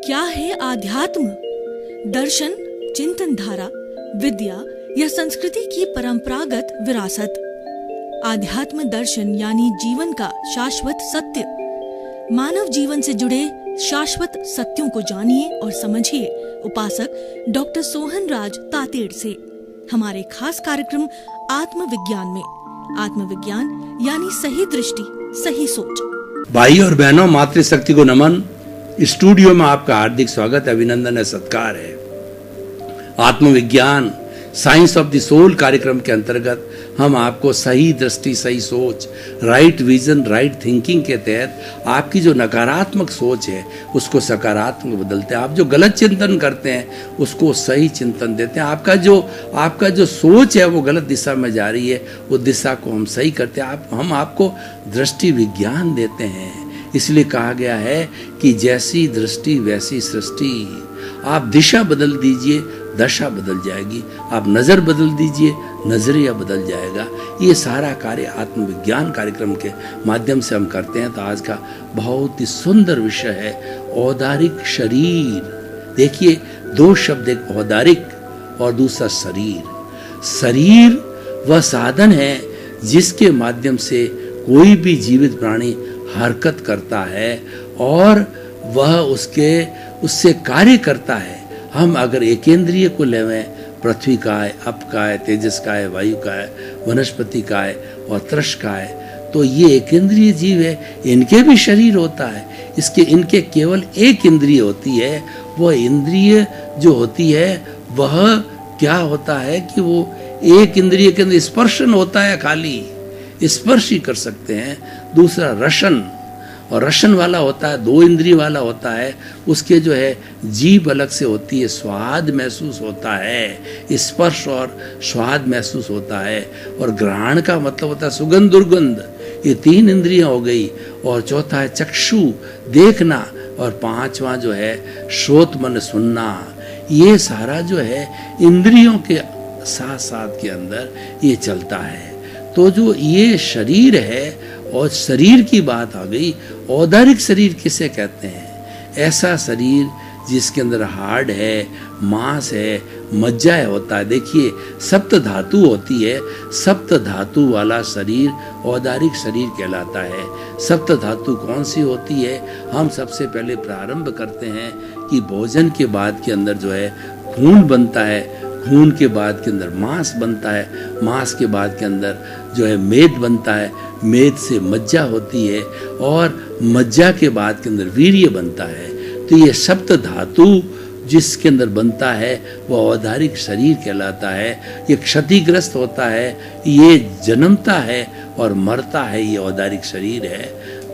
क्या है आध्यात्म? दर्शन, चिंतन धारा, विद्या या संस्कृति की परंपरागत विरासत। आध्यात्म दर्शन यानी जीवन का शाश्वत सत्य। मानव जीवन से जुड़े शाश्वत सत्यों को जानिए और समझिए उपासक डॉक्टर सोहन राज तातेड़ से हमारे खास कार्यक्रम आत्मविज्ञान में। आत्मविज्ञान यानी सही दृष्टि, सही सोच। भाई और बहनों, मातृशक्ति को नमन। स्टूडियो में आपका हार्दिक स्वागत, अभिनंदन है, सत्कार है। आत्मविज्ञान साइंस ऑफ द सोल कार्यक्रम के अंतर्गत हम आपको सही दृष्टि, सही सोच, राइट विजन, राइट थिंकिंग के तहत आपकी जो नकारात्मक सोच है उसको सकारात्मक बदलते हैं। आप जो गलत चिंतन करते हैं उसको सही चिंतन देते हैं। आपका जो सोच है वो गलत दिशा में जा रही है, वो दिशा को हम सही करते हैं। हम आपको दृष्टि विज्ञान देते हैं। इसलिए कहा गया है कि जैसी दृष्टि वैसी सृष्टि। आप दिशा बदल दीजिए, दशा बदल जाएगी। आप नज़र बदल दीजिए, नजरिया बदल जाएगा। ये सारा कार्य आत्मविज्ञान कार्यक्रम के माध्यम से हम करते हैं। तो आज का बहुत ही सुंदर विषय है औदारिक शरीर। देखिए, दो शब्द, एक औदारिक और दूसरा शरीर। शरीर वह साधन है जिसके माध्यम से कोई भी जीवित प्राणी हरकत करता है और वह उससे कार्य करता है। हम अगर एक इंद्रिय को लेवें, पृथ्वी का है, अप का है, तेजस का है, वायु का है, वनस्पति का है और तृष का है, तो ये एक इंद्रिय जीव है। इनके भी शरीर होता है। इनके केवल एक इंद्रिय होती है। वह इंद्रिय जो होती है वह क्या होता है कि वो एक इंद्रिय के अंदर स्पर्शन होता है, खाली स्पर्श ही कर सकते हैं। दूसरा रसन, और रसन वाला होता है, दो इंद्रिय वाला होता है। उसके जो है जीभ अलग से होती है, स्वाद महसूस होता है, स्पर्श और स्वाद महसूस होता है। और ग्रहण का मतलब होता है सुगंध दुर्गंध। ये तीन इंद्रियां हो गई। और चौथा है चक्षु, देखना। और पांचवा जो है श्रोत, मन सुनना। ये सारा जो है इंद्रियों के साथ साथ के अंदर ये चलता है। तो जो ये शरीर है, और शरीर की बात आ गई, औदारिक शरीर किसे कहते हैं? ऐसा शरीर जिसके अंदर हार्ड है, मांस है, मज्जा होता है। देखिए, सप्त धातु होती है। सप्त धातु वाला शरीर औदारिक शरीर कहलाता है। सप्त धातु कौन सी होती है? हम सबसे पहले प्रारंभ करते हैं कि भोजन के बाद के अंदर जो है खून बनता है, खून के बाद के अंदर मांस बनता है, मांस के बाद के अंदर जो है मेद बनता है, मेद से मज्जा होती है, और मज्जा के बाद के अंदर वीर्य बनता है। तो ये सप्त धातु जिसके अंदर बनता है वह औदारिक शरीर कहलाता है। ये क्षतिग्रस्त होता है, ये जन्मता है और मरता है, ये औदारिक शरीर है।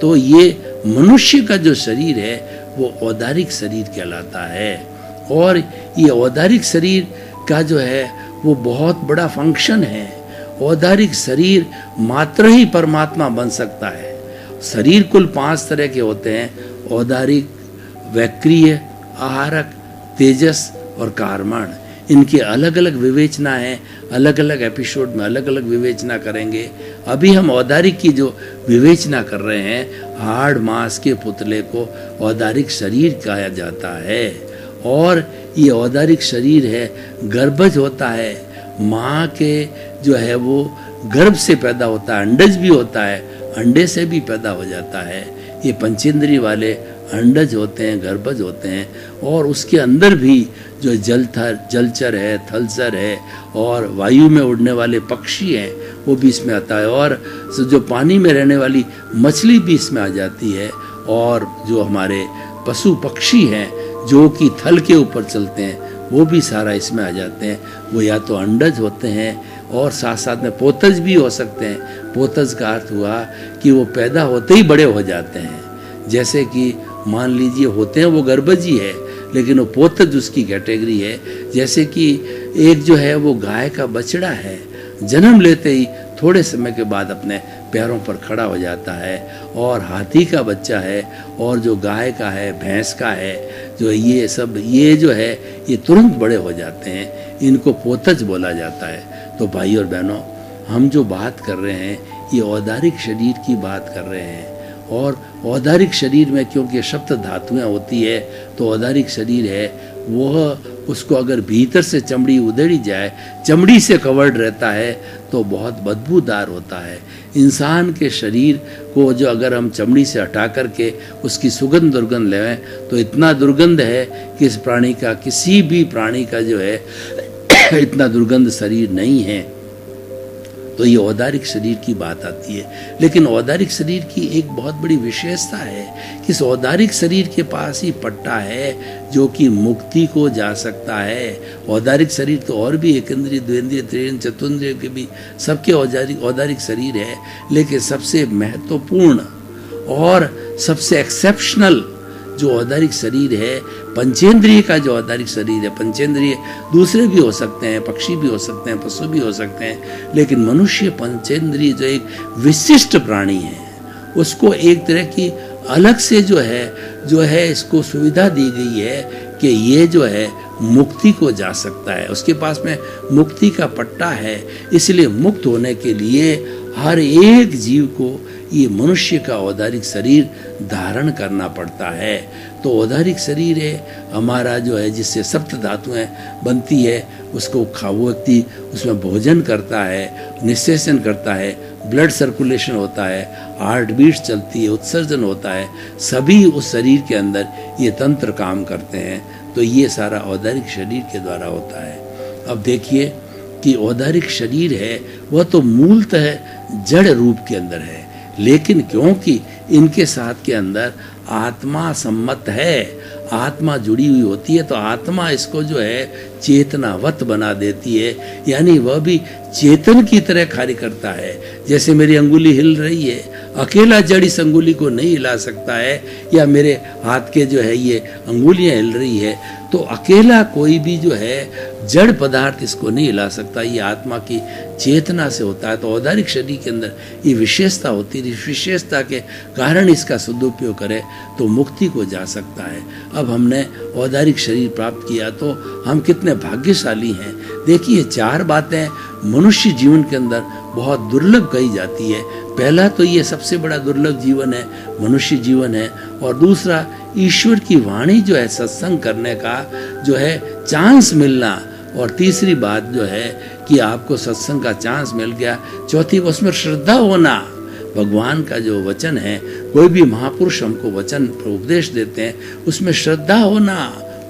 तो ये मनुष्य का जो शरीर है वो औदारिक शरीर कहलाता है। और ये औदारिक शरीर का जो है वो बहुत बड़ा फंक्शन है। औदारिक शरीर मात्र ही परमात्मा बन सकता है। शरीर कुल 5 तरह के होते हैं: औदारिक, वैक्रिय, आहारक, तेजस और कार्मण। इनकी अलग अलग विवेचना है। अलग अलग एपिसोड में अलग अलग विवेचना करेंगे। अभी हम औदारिक की जो विवेचना कर रहे हैं, हाड़ मांस के पुतले को औदारिक शरीर कहा जाता है। और ये औदारिक शरीर है, गर्भज होता है। माँ के जो है वो गर्भ से पैदा होता है, अंडज भी होता है, अंडे से भी पैदा हो जाता है। ये पंचेंद्रिय वाले अंडज होते हैं, गर्भज होते हैं। और उसके अंदर भी जो जलचर है, थलचर है और वायु में उड़ने वाले पक्षी हैं वो भी इसमें आता है। और जो पानी में रहने वाली मछली भी इसमें आ जाती है। और जो हमारे पशु पक्षी हैं जो कि थल के ऊपर चलते हैं वो भी सारा इसमें आ जाते हैं। वो या तो अंडज होते हैं और साथ साथ में पोतज भी हो सकते हैं। पोतज का अर्थ हुआ कि वो पैदा होते ही बड़े हो जाते हैं। जैसे कि मान लीजिए होते हैं वो गर्भजी है, लेकिन वो पोतज उसकी कैटेगरी है। जैसे कि एक जो है वो गाय का बछड़ा है, जन्म लेते ही थोड़े समय के बाद अपने पैरों पर खड़ा हो जाता है। और हाथी का बच्चा है, और जो गाय का है, भैंस का है, जो ये सब ये जो है ये तुरंत बड़े हो जाते हैं। इनको पोतज बोला जाता है। तो भाई और बहनों, हम जो बात कर रहे हैं ये औदारिक शरीर की बात कर रहे हैं। और औदारिक शरीर में क्योंकि सप्त धातुएं होती है, तो औदारिक शरीर है वह, उसको अगर भीतर से चमड़ी उधेड़ी जाए, चमड़ी से कवर्ड रहता है तो बहुत बदबूदार होता है। इंसान के शरीर को जो अगर हम चमड़ी से हटा करके उसकी सुगंध दुर्गंध लें तो इतना दुर्गंध है कि इस प्राणी का, किसी भी प्राणी का जो है इतना दुर्गंध शरीर नहीं है। तो ये औदारिक शरीर की बात आती है। लेकिन औदारिक शरीर की एक बहुत बड़ी विशेषता है कि इस औदारिक शरीर के पास ही पट्टा है जो कि मुक्ति को जा सकता है। औदारिक शरीर तो और भी एक इंद्रिय, द्विंद्रिय, त्रिंद्रिय, चतुर्ंद्रिय के भी सबके औदारिक शरीर है, लेकिन सबसे महत्वपूर्ण और सबसे एक्सेप्शनल जो औदारिक शरीर है, पंचेंद्रिय का जो औदारिक शरीर है, पंचेंद्रिय दूसरे भी हो सकते हैं, पक्षी भी हो सकते हैं, पशु भी हो सकते हैं, लेकिन मनुष्य पंचेंद्रिय जो एक विशिष्ट प्राणी है, उसको एक तरह की अलग से जो है इसको सुविधा दी गई है कि ये जो है मुक्ति को जा सकता है, उसके पास में मुक्ति का पट्टा है। इसलिए मुक्त होने के लिए हर एक जीव को ये मनुष्य का औदारिक शरीर धारण करना पड़ता है। तो औदारिक शरीर है हमारा जो है, जिससे सप्त धातुएं बनती है, उसको वो व्यक्ति उसमें भोजन करता है, निःशेषण करता है, ब्लड सर्कुलेशन होता है, हार्ट बीट चलती है, उत्सर्जन होता है, सभी उस शरीर के अंदर ये तंत्र काम करते हैं। तो ये सारा औदारिक शरीर के द्वारा होता है। अब देखिए कि औदारिक शरीर है वह तो मूलतः जड़ रूप के अंदर है, लेकिन क्योंकि इनके साथ के अंदर आत्मा सम्मत है, आत्मा जुड़ी हुई होती है, तो आत्मा इसको जो है चेतनावत बना देती है, यानी वह भी चेतन की तरह कार्य करता है। जैसे मेरी अंगुली हिल रही है, अकेला जड़ इस अंगुली को नहीं हिला सकता है, या मेरे हाथ के जो है ये अंगुलियां हिल रही है, तो अकेला कोई भी जो है जड़ पदार्थ इसको नहीं हिला सकता, ये आत्मा की चेतना से होता है। तो औदारिक शरीर के अंदर ये विशेषता होती है, इस विशेषता के कारण इसका सदुपयोग करे तो मुक्ति को जा सकता है। अब हमने औदारिक शरीर प्राप्त किया तो हम कितने भाग्यशाली हैं। देखिए, चार बातें मनुष्य जीवन के अंदर बहुत दुर्लभ कही जाती है। पहला तो ये सबसे बड़ा दुर्लभ जीवन है, मनुष्य जीवन है, और दूसरा ईश्वर की वाणी जो है, सत्संग करने का जो है चांस मिलना, और तीसरी बात जो है कि आपको सत्संग का चांस मिल गया, चौथी उसमें श्रद्धा होना। भगवान का जो वचन है, कोई भी महापुरुष हमको वचन उपदेश देते हैं, उसमें श्रद्धा होना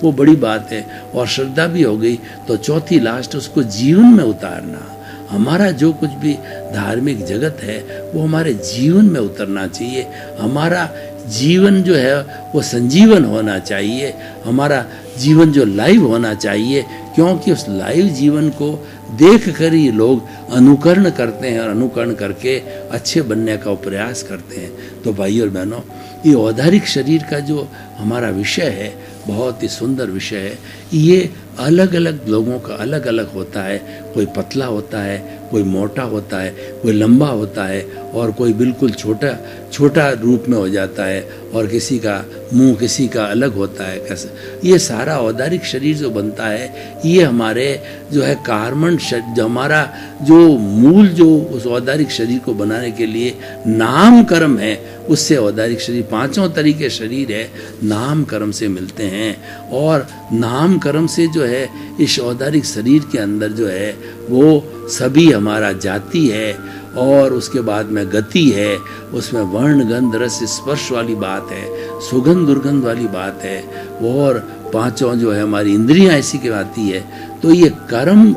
वो बड़ी बात है, और श्रद्धा भी हो गई तो चौथी लास्ट उसको जीवन में उतारना। हमारा जो कुछ भी धार्मिक जगत है वो हमारे जीवन में उतरना चाहिए। हमारा जीवन जो है वो संजीवन होना चाहिए, हमारा जीवन जो लाइव होना चाहिए, क्योंकि उस लाइव जीवन को देख कर ही लोग अनुकरण करते हैं, और अनुकरण करके अच्छे बनने का प्रयास करते हैं। तो भाइयों और बहनों, ये औदारिक शरीर का जो हमारा विषय है बहुत ही सुंदर विषय है। ये अलग अलग लोगों का अलग अलग होता है, कोई पतला होता है, कोई मोटा होता है, कोई लंबा होता है, और कोई बिल्कुल छोटा छोटा रूप में हो जाता है, और किसी का मुंह किसी का अलग होता है। कैसे ये सारा औदारिक शरीर जो बनता है, ये हमारे जो है कार्बन जो हमारा जो मूल जो उस औदारिक शरीर को बनाने के लिए नाम कर्म है, उससे औदारिक शरीर, पांचों तरीके शरीर है नाम कर्म से मिलते हैं, और नाम कर्म से जो है इस औदारिक शरीर के अंदर जो है वो सभी हमारा जाति है, और उसके बाद में गति है, उसमें वर्ण गंध रस स्पर्श वाली बात है, सुगंध दुर्गंध वाली बात है, और पांचों जो है हमारी इंद्रियां ऐसी की आती है। तो ये कर्म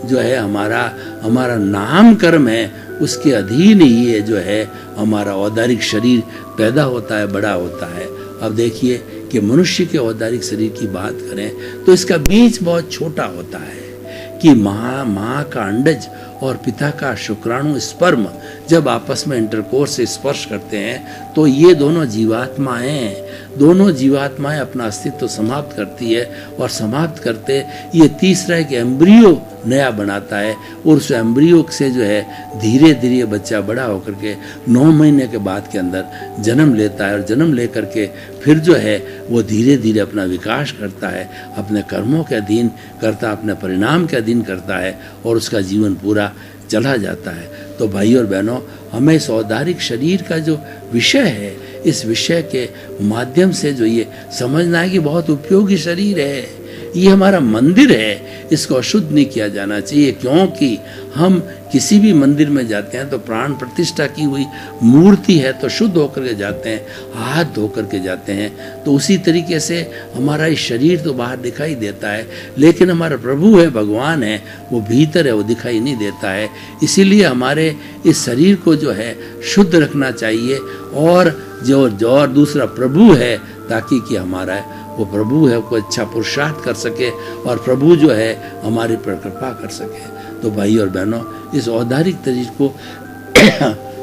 जो है हमारा नाम कर्म है, उसके अधीन ही ये जो है हमारा औदारिक शरीर पैदा होता है, बड़ा होता है। अब देखिए कि मनुष्य के औदारिक शरीर की बात करें तो इसका बीज बहुत छोटा होता है कि माँ का अंडज और पिता का शुक्राणु स्पर्म जब आपस में इंटरकोर्स से स्पर्श करते हैं तो ये दोनों जीवात्माएं अपना अस्तित्व समाप्त करती है, और समाप्त करते ये तीसरा एक एम्ब्रियो नया बनाता है, और उस एम्ब्रियो से जो है धीरे धीरे बच्चा बड़ा होकर के 9 महीने के बाद के अंदर जन्म लेता है, और जन्म लेकर के फिर जो है वो धीरे धीरे अपना विकास करता है, अपने कर्मों के अधीन करता, अपने परिणाम के अधीन करता है, और उसका जीवन पूरा चला जाता है। तो भाई और बहनों, हमें इस औदारिक शरीर का जो विषय है, इस विषय के माध्यम से जो ये समझना है कि बहुत उपयोगी शरीर है, ये हमारा मंदिर है, इसको अशुद्ध नहीं किया जाना चाहिए। क्योंकि हम किसी भी मंदिर में जाते हैं तो प्राण प्रतिष्ठा की हुई मूर्ति है तो शुद्ध होकर के जाते हैं, हाथ धो करके जाते हैं। तो उसी तरीके से हमारा ये शरीर तो बाहर दिखाई देता है, लेकिन हमारा प्रभु है, भगवान है, वो भीतर है, वो दिखाई नहीं देता है। इसीलिए हमारे इस शरीर को जो है शुद्ध रखना चाहिए। और जो और दूसरा प्रभु है, ताकि कि हमारा वो प्रभु है वो अच्छा पुरुषार्थ कर सके और प्रभु जो है हमारे पर कृपा कर सके। तो भाई और बहनों, इस औदारिक शरीर को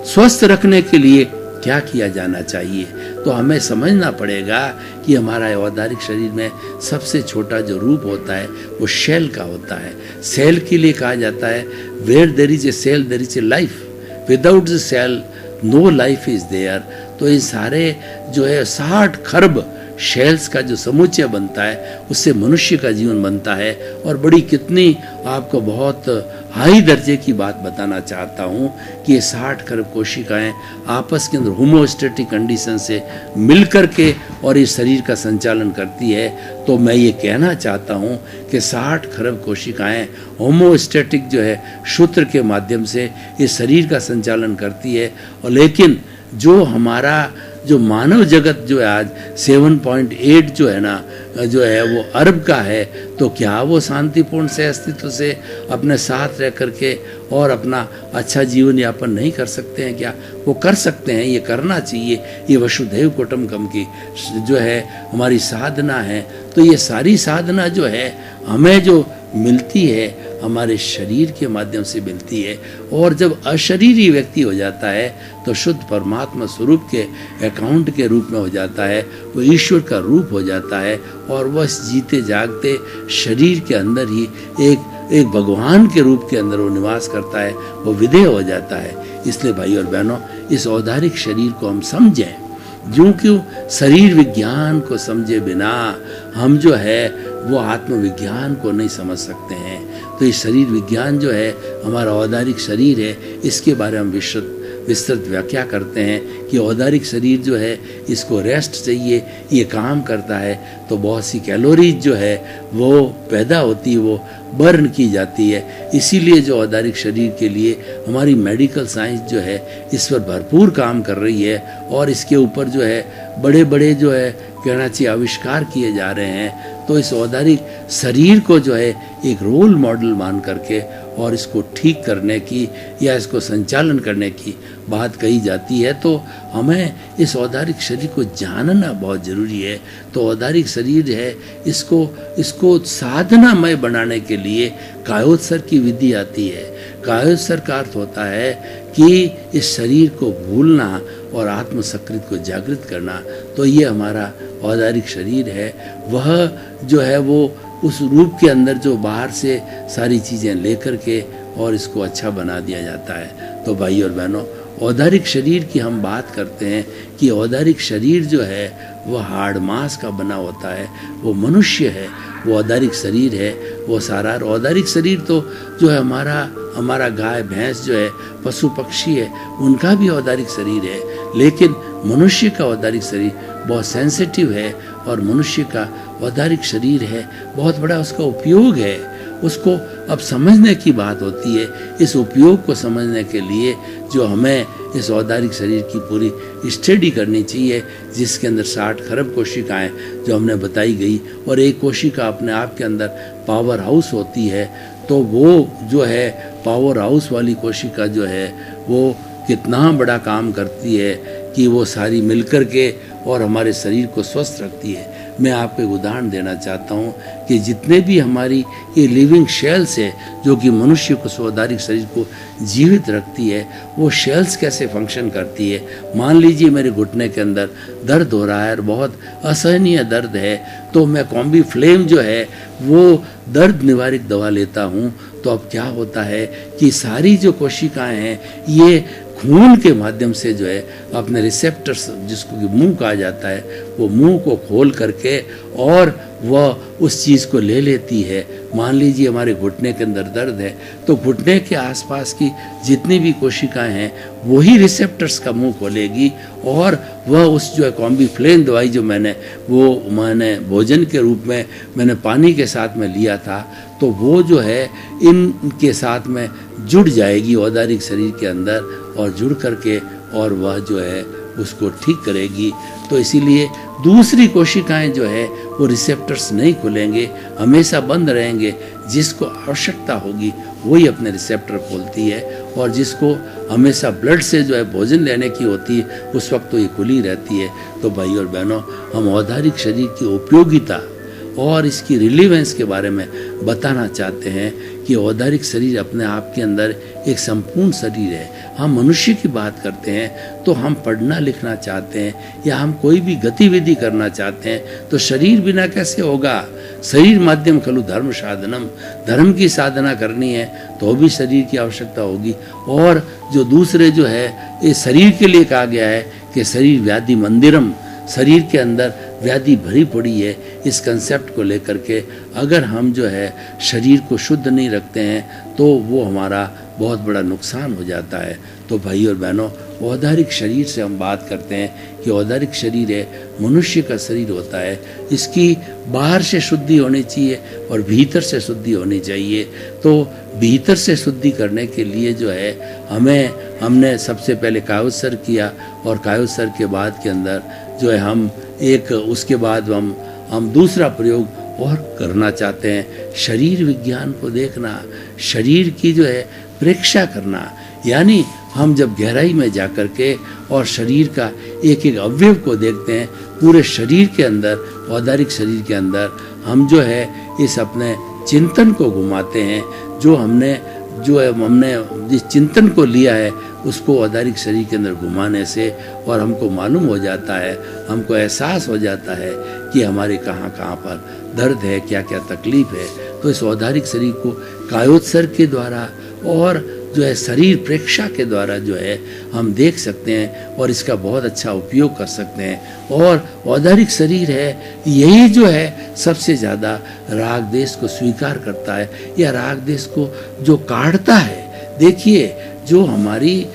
स्वस्थ रखने के लिए क्या किया जाना चाहिए? तो हमें समझना पड़ेगा कि हमारा औदारिक शरीर में सबसे छोटा जो रूप होता है वो सेल का होता है। सेल के लिए कहा जाता है, where there is a cell there is a life, without the cell no life is there. तो ये सारे जो है 60 खरब शेल्स का जो समुच्चय बनता है, उससे मनुष्य का जीवन बनता है। और बड़ी कितनी आपको बहुत हाई दर्जे की बात बताना चाहता हूँ कि ये 60 खरब कोशिकाएं आपस के अंदर होमोस्टैटिक कंडीशन से मिलकर के और इस शरीर का संचालन करती है। तो मैं ये कहना चाहता हूँ कि 60 खरब कोशिकाएं होमोस्टैटिक जो है सूत्र के माध्यम से इस शरीर का संचालन करती है। और लेकिन जो हमारा जो मानव जगत जो है आज 7.8 जो है ना, जो है वो अरब का है, तो क्या वो शांतिपूर्ण से अस्तित्व से अपने साथ रह करके और अपना अच्छा जीवन यापन नहीं कर सकते हैं? क्या वो कर सकते हैं? ये करना चाहिए। ये वसुधैव कुटुंबकम की जो है हमारी साधना है। तो ये सारी साधना जो है हमें जो मिलती है हमारे शरीर के माध्यम से मिलती है। और जब अशरीरी व्यक्ति हो जाता है तो शुद्ध परमात्मा स्वरूप के अकाउंट के रूप में हो जाता है, वो ईश्वर का रूप हो जाता है और वह जीते जागते शरीर के अंदर ही एक भगवान के रूप के अंदर वो निवास करता है, वो विधेय हो जाता है। इसलिए भाई और बहनों, इस औदारिक शरीर को हम समझें। क्यों शरीर विज्ञान को समझे बिना हम जो है वो आत्मविज्ञान को नहीं समझ सकते हैं। तो ये शरीर विज्ञान जो है हमारा औदारिक शरीर है, इसके बारे में विस्तृत व्याख्या करते हैं कि औदारिक शरीर जो है इसको रेस्ट चाहिए, ये काम करता है तो बहुत सी कैलोरीज जो है वो पैदा होती है, वो बर्न की जाती है। इसीलिए जो औदारिक शरीर के लिए हमारी मेडिकल साइंस जो है इस पर भरपूर काम कर रही है और इसके ऊपर जो है बड़े बड़े जो है कहना चाहिए आविष्कार किए जा रहे हैं। तो इस औदारिक शरीर को जो है एक रोल मॉडल मान करके और इसको ठीक करने की या इसको संचालन करने की बात कही जाती है। तो हमें इस औदारिक शरीर को जानना बहुत ज़रूरी है। तो औदारिक शरीर है, इसको साधनामय बनाने के लिए कायोत्सर्ग की विधि आती है। कायोत्सर्ग का अर्थ होता है कि इस शरीर को भूलना और आत्मसकृत को जागृत करना। तो ये हमारा औदारिक शरीर है, वह जो है वो उस रूप के अंदर जो बाहर से सारी चीज़ें लेकर के और इसको अच्छा बना दिया जाता है। तो भाई और बहनों, औदारिक शरीर की हम बात करते हैं कि औदारिक शरीर जो है वह हाड़ मांस का बना होता है, वो मनुष्य है, वो औदारिक शरीर है, वो सारा औदारिक शरीर तो जो है हमारा गाय भैंस जो है पशु पक्षी है, उनका भी औदारिक शरीर है। लेकिन मनुष्य का औदारिक शरीर बहुत सेंसिटिव है और मनुष्य का औदारिक शरीर है, बहुत बड़ा उसका उपयोग है। उसको अब समझने की बात होती है। इस उपयोग को समझने के लिए जो हमें इस औदारिक शरीर की पूरी स्टडी करनी चाहिए, जिसके अंदर 60 खरब कोशिकाएं जो हमने बताई गई और एक कोशिका अपने आप के अंदर पावर हाउस होती है। तो वो जो है पावर हाउस वाली कोशिका जो है वो कितना बड़ा काम करती है कि वो सारी मिलकर के और हमारे शरीर को स्वस्थ रखती है। मैं आपको एक उदाहरण देना चाहता हूँ कि जितने भी हमारी ये लिविंग शेल्स है जो कि मनुष्य को औदारिक शरीर को जीवित रखती है, वो शेल्स कैसे फंक्शन करती है। मान लीजिए मेरे घुटने के अंदर दर्द हो रहा है और बहुत असहनीय दर्द है, तो मैं कॉम्बी फ्लेम जो है वो दर्द निवारक दवा लेता हूँ। तो अब क्या होता है कि सारी जो कोशिकाएं हैं ये खून के माध्यम से जो है अपने रिसेप्टर्स, जिसको कि मुंह कहा जाता है, वो मुंह को खोल करके और वह उस चीज़ को ले लेती है। मान लीजिए हमारे घुटने के अंदर दर्द है, तो घुटने के आसपास की जितनी भी कोशिकाएं हैं वही रिसेप्टर्स का मुंह खोलेगी और वह उस जो है कॉम्बीफ्लेन दवाई जो मैंने भोजन के रूप में मैंने पानी के साथ में लिया था, तो वो जो है इनके साथ में जुड़ जाएगी औदारिक शरीर के अंदर और जुड़ करके और वह जो है उसको ठीक करेगी। तो इसीलिए दूसरी कोशिकाएं जो है वो रिसेप्टर्स नहीं खुलेंगे, हमेशा बंद रहेंगे। जिसको आवश्यकता होगी वही अपने रिसेप्टर खोलती है और जिसको हमेशा ब्लड से जो है भोजन लेने की होती है उस वक्त तो ये खुली रहती है। तो भाई और बहनों, हम औदारिक शरीर की उपयोगिता और इसकी रिलीवेंस के बारे में बताना चाहते हैं कि औदारिक शरीर अपने आप के अंदर एक संपूर्ण शरीर है। हम मनुष्य की बात करते हैं तो हम पढ़ना लिखना चाहते हैं या हम कोई भी गतिविधि करना चाहते हैं तो शरीर बिना कैसे होगा। शरीर माध्यम खलु धर्म साधनम, धर्म की साधना करनी है तो भी शरीर की आवश्यकता होगी। और जो दूसरे जो है ये शरीर के लिए कहा गया है कि शरीर व्याधि मंदिरम, शरीर के अंदर व्याधि भरी पड़ी है। इस कंसेप्ट को लेकर के अगर हम जो है शरीर को शुद्ध नहीं रखते हैं तो वो हमारा बहुत बड़ा नुकसान हो जाता है। तो भाई और बहनों, औदारिक शरीर से हम बात करते हैं कि औदारिक शरीर है मनुष्य का शरीर होता है। इसकी बाहर से शुद्धि होनी चाहिए और भीतर से शुद्धि होनी चाहिए। तो भीतर से शुद्धि करने के लिए जो है हमने सबसे पहले कायोत्सर्ग किया और कायोत्सर्ग के बाद के अंदर जो है हम एक उसके बाद हम दूसरा प्रयोग और करना चाहते हैं, शरीर विज्ञान को देखना, शरीर की जो है परीक्षा करना। यानी हम जब गहराई में जा कर के और शरीर का एक एक अवयव को देखते हैं, पूरे शरीर के अंदर, औदारिक शरीर के अंदर हम जो है इस अपने चिंतन को घुमाते हैं। जो हमने जिस चिंतन को लिया है उसको औदारिक शरीर के अंदर घुमाने से और हमको मालूम हो जाता है, हमको एहसास हो जाता है कि हमारे कहाँ कहाँ पर दर्द है, क्या क्या तकलीफ है। तो इस औदारिक शरीर को कायोत्सर्ग के द्वारा और जो है शरीर प्रेक्षा के द्वारा जो है हम देख सकते हैं और इसका बहुत अच्छा उपयोग कर सकते हैं। और औदारिक शरीर है यही जो है सबसे ज़्यादा राग देश को स्वीकार करता है या राग देश को जो काटता है। देखिए जो हमारी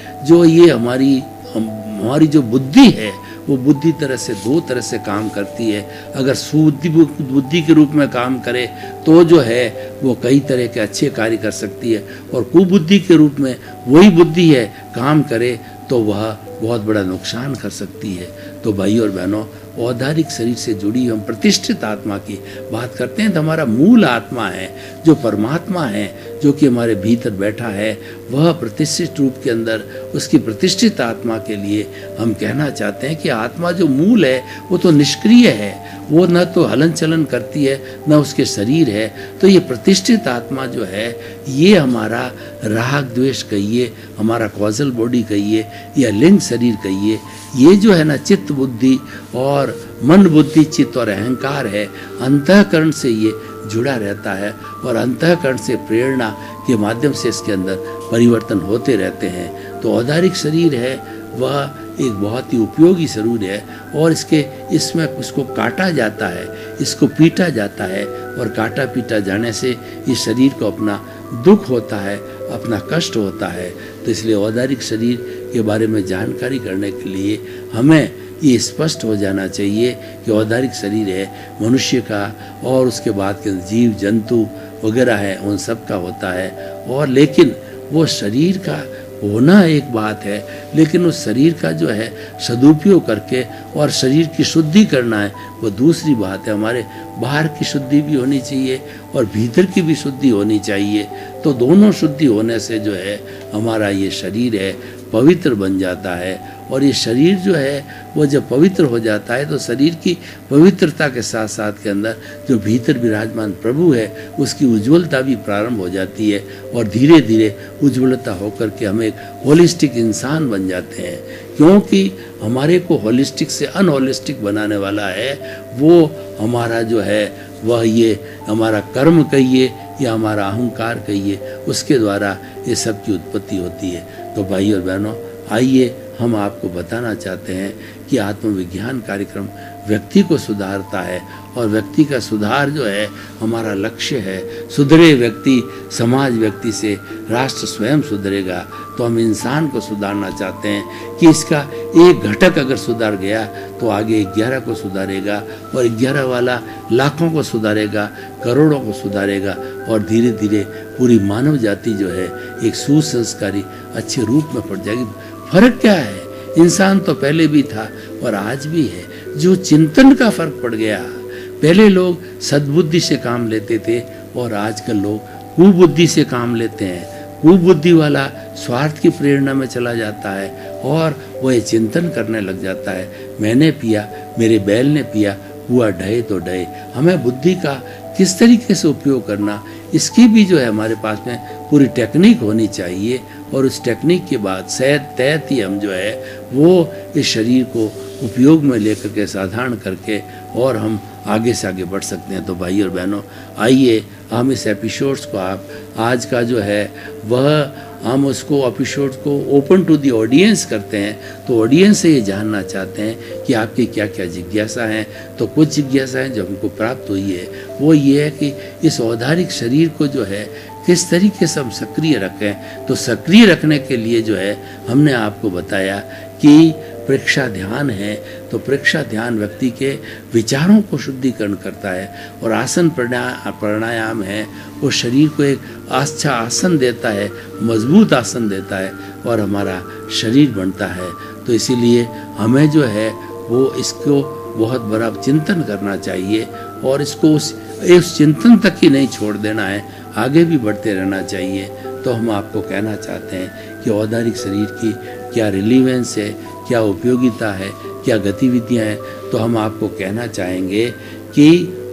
जो बुद्धि है वो बुद्धि दो तरह से काम करती है। अगर सुबुद्धि बुद्धि के रूप में काम करे तो जो है वो कई तरह के अच्छे कार्य कर सकती है और कुबुद्धि के रूप में वही बुद्धि है काम करे तो वह बहुत बड़ा नुकसान कर सकती है। तो भाई और बहनों, औदारिक शरीर से जुड़ी हम प्रतिष्ठित आत्मा की बात करते हैं तो हमारा मूल आत्मा है जो परमात्मा है, जो कि हमारे भीतर बैठा है। वह प्रतिष्ठित रूप के अंदर उसकी प्रतिष्ठित आत्मा के लिए हम कहना चाहते हैं कि आत्मा जो मूल है वो तो निष्क्रिय है, वो न तो हलन चलन करती है न उसके शरीर है। तो ये प्रतिष्ठित आत्मा जो है ये हमारा राग द्वेष कहिए, हमारा कॉजल बॉडी कहिए या लिंग शरीर कहिए, ये जो है ना चित्त बुद्धि और मन बुद्धि चित्त और अहंकार है, अंतःकरण से ये जुड़ा रहता है और अंतःकरण से प्रेरणा के माध्यम से इसके अंदर परिवर्तन होते रहते हैं। तो औदारिक शरीर है वह एक बहुत ही उपयोगी शरीर है और इसमें इसको काटा जाता है, इसको पीटा जाता है और काटा पीटा जाने से इस शरीर को अपना दुख होता है, अपना कष्ट होता है। तो इसलिए औदारिक शरीर के बारे में जानकारी करने के लिए हमें ये स्पष्ट हो जाना चाहिए कि औदारिक शरीर है मनुष्य का और उसके बाद के जीव जंतु वगैरह है उन सब का होता है। और लेकिन वो शरीर का होना एक बात है, लेकिन उस शरीर का जो है सदुपयोग करके और शरीर की शुद्धि करना है वो दूसरी बात है। हमारे बाहर की शुद्धि भी होनी चाहिए और भीतर की भी शुद्धि होनी चाहिए। तो दोनों शुद्धि होने से जो है हमारा ये शरीर है पवित्र बन जाता है और ये शरीर जो है वो जब पवित्र हो जाता है तो शरीर की पवित्रता के साथ साथ के अंदर जो भीतर विराजमान प्रभु है उसकी उज्ज्वलता भी प्रारंभ हो जाती है और धीरे धीरे उज्ज्वलता होकर के हम एक होलिस्टिक इंसान बन जाते हैं। क्योंकि हमारे को होलिस्टिक से अनहोलिस्टिक बनाने वाला है वो हमारा जो है वह ये हमारा कर्म कहिए या हमारा अहंकार कहिए, उसके द्वारा ये सब की उत्पत्ति होती है। तो भाई और बहनों, आइए हम आपको बताना चाहते हैं कि आत्मविज्ञान कार्यक्रम व्यक्ति को सुधारता है, और व्यक्ति का सुधार जो है हमारा लक्ष्य है। सुधरे व्यक्ति, समाज व्यक्ति से राष्ट्र स्वयं सुधरेगा। तो हम इंसान को सुधारना चाहते हैं कि इसका एक घटक अगर सुधार गया तो आगे 11 को सुधारेगा, और 11 वाला लाखों को सुधारेगा, करोड़ों को सुधारेगा, और धीरे धीरे पूरी मानव जाति जो है एक सुसंस्कारी अच्छे रूप में पड़ जाएगी। फर्क क्या है? इंसान तो पहले भी था और आज भी है, जो चिंतन का फर्क पड़ गया। पहले लोग सद्बुद्धि से काम लेते थे और आजकल लोग कुबुद्धि से काम लेते हैं। कुबुद्धि वाला स्वार्थ की प्रेरणा में चला जाता है और वह चिंतन करने लग जाता है, मैंने पिया, मेरे बैल ने पिया, हुआ ढहे तो ढहे। हमें बुद्धि का किस तरीके से उपयोग करना, इसकी भी जो है हमारे पास में पूरी टेक्निक होनी चाहिए, और उस टेक्निक के बाद तहत ही हम जो है वो इस शरीर को उपयोग में लेकर के साधारण करके और हम आगे से आगे बढ़ सकते हैं। तो भाई और बहनों, आइए हम इस एपिसोड्स को आज का जो है वह हम उसको एपिसोड को ओपन टू दी ऑडियंस करते हैं। तो ऑडियंस से ये जानना चाहते हैं कि आपकी क्या क्या जिज्ञासा हैं। तो कुछ जिज्ञासाएं जो हमको प्राप्त हुई है वो ये है कि इस औधारिक शरीर को जो है किस तरीके से हम सक्रिय रखें। तो सक्रिय रखने के लिए जो है हमने आपको बताया कि प्रेक्षा ध्यान है। तो प्रेक्षा ध्यान व्यक्ति के विचारों को शुद्धिकरण करता है, और आसन प्राणायाम है वो शरीर को एक अच्छा आसन देता है, मजबूत आसन देता है, और हमारा शरीर बनता है। तो इसीलिए हमें जो है वो इसको बहुत बड़ा चिंतन करना चाहिए, और इसको उस चिंतन तक ही नहीं छोड़ देना है, आगे भी बढ़ते रहना चाहिए। तो हम आपको कहना चाहते हैं कि औदारिक शरीर की क्या रिलीवेंस है, क्या उपयोगिता है, क्या गतिविधियां हैं। तो हम आपको कहना चाहेंगे कि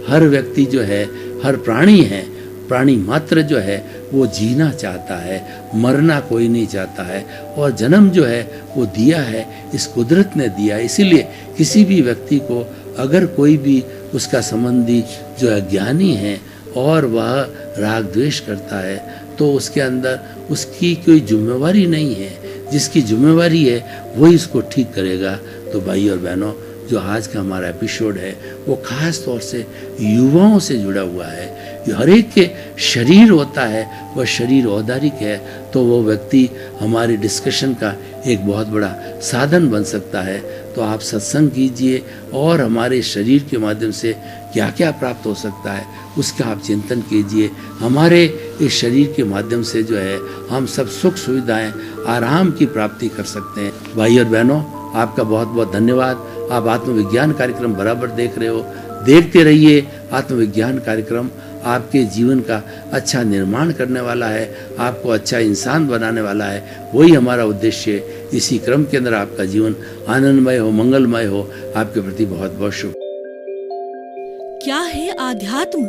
हर व्यक्ति जो है, हर प्राणी है, प्राणी मात्र जो है वो जीना चाहता है, मरना कोई नहीं चाहता है, और जन्म जो है वो दिया है, इस कुदरत ने दिया है। इसीलिए किसी भी व्यक्ति को अगर कोई भी उसका संबंधी जो है ज्ञानी है और वह राग द्वेष करता है तो उसके अंदर उसकी कोई जिम्मेवारी नहीं है। जिसकी जिम्मेवारी है वही इसको ठीक करेगा। तो भाई और बहनों, जो आज का हमारा एपिसोड है वो खास तौर से युवाओं से जुड़ा हुआ है। हर एक के शरीर होता है, वह शरीर औदारिक है, तो वो व्यक्ति हमारे डिस्कशन का एक बहुत बड़ा साधन बन सकता है। तो आप सत्संग कीजिए और हमारे शरीर के माध्यम से क्या क्या प्राप्त हो सकता है उसका आप चिंतन कीजिए। हमारे इस शरीर के माध्यम से जो है हम सब सुख सुविधाएं, आराम की प्राप्ति कर सकते हैं। भाई और बहनों, आपका बहुत बहुत धन्यवाद। आप आत्मविज्ञान कार्यक्रम बराबर देख रहे हो, देखते रहिए। आत्मविज्ञान कार्यक्रम आपके जीवन का अच्छा निर्माण करने वाला है, आपको अच्छा इंसान बनाने वाला है, वही हमारा उद्देश्य है। इसी क्रम के अंदर आपका जीवन आनंदमय हो, मंगलमय हो। आपके प्रति बहुत बहुत शुभ। क्या है आध्यात्म?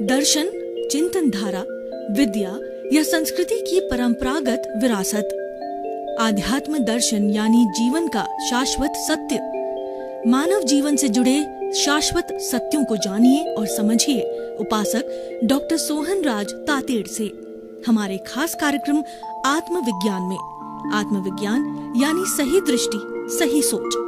दर्शन, चिंतन धारा, विद्या या संस्कृति की परंपरागत विरासत। आध्यात्म दर्शन यानी जीवन का शाश्वत सत्य। मानव जीवन से जुड़े शाश्वत सत्यों को जानिए और समझिए उपासक डॉक्टर सोहन राज तातेड़ से हमारे खास कार्यक्रम आत्मविज्ञान में। आत्मविज्ञान यानी सही दृष्टि, सही सोच।